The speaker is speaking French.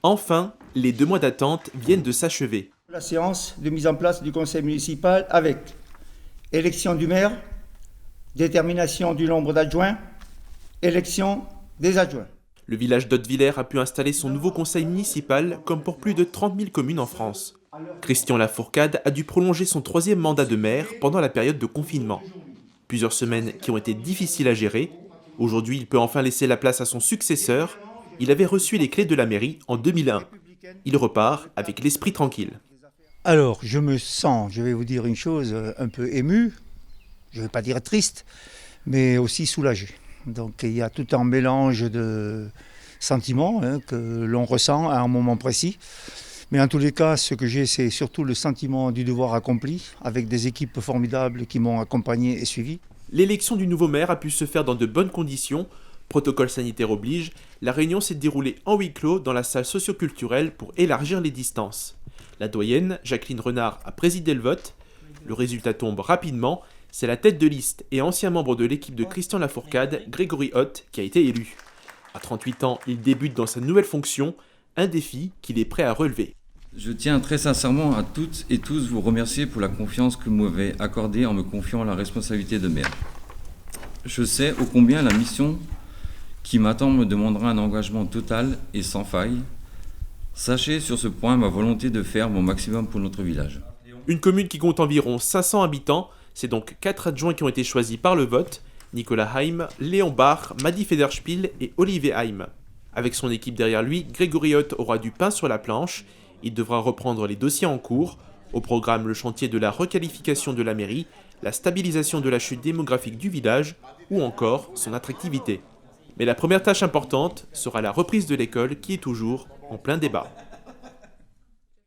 Enfin, les 2 mois d'attente viennent de s'achever. La séance de mise en place du conseil municipal avec élection du maire, détermination du nombre d'adjoints, élection des adjoints. Le village d'Hautevillers a pu installer son nouveau conseil municipal comme pour plus de 30 000 communes en France. Christian Lafourcade a dû prolonger son 3e mandat de maire pendant la période de confinement. Plusieurs semaines qui ont été difficiles à gérer. Aujourd'hui, il peut enfin laisser la place à son successeur. Il avait reçu les clés de la mairie en 2001. Il repart avec l'esprit tranquille. Alors, je me sens, je vais vous dire une chose, un peu ému, je ne vais pas dire triste, mais aussi soulagé. Donc il y a tout un mélange de sentiments que l'on ressent à un moment précis. Mais en tous les cas, ce que j'ai, c'est surtout le sentiment du devoir accompli, avec des équipes formidables qui m'ont accompagné et suivi. L'élection du nouveau maire a pu se faire dans de bonnes conditions. Protocole sanitaire oblige, la réunion s'est déroulée en huis clos dans la salle socioculturelle pour élargir les distances. La doyenne, Jacqueline Renard, a présidé le vote. Le résultat tombe rapidement. C'est la tête de liste et ancien membre de l'équipe de Christian Lafourcade, Grégory Hott, qui a été élu. À 38 ans, il débute dans sa nouvelle fonction, un défi qu'il est prêt à relever. Je tiens très sincèrement à toutes et tous vous remercier pour la confiance que vous m'avez accordée en me confiant la responsabilité de maire. Je sais ô combien la mission qui m'attend me demandera un engagement total et sans faille. Sachez sur ce point ma volonté de faire mon maximum pour notre village. Une commune qui compte environ 500 habitants, c'est donc 4 adjoints qui ont été choisis par le vote, Nicolas Heim, Léon Bach, Madi Federspiel et Olivier Heim. Avec son équipe derrière lui, Grégory Hott aura du pain sur la planche. Il devra reprendre les dossiers en cours. Au programme, le chantier de la requalification de la mairie, la stabilisation de la chute démographique du village ou encore son attractivité. Mais la première tâche importante sera la reprise de l'école qui est toujours en plein débat.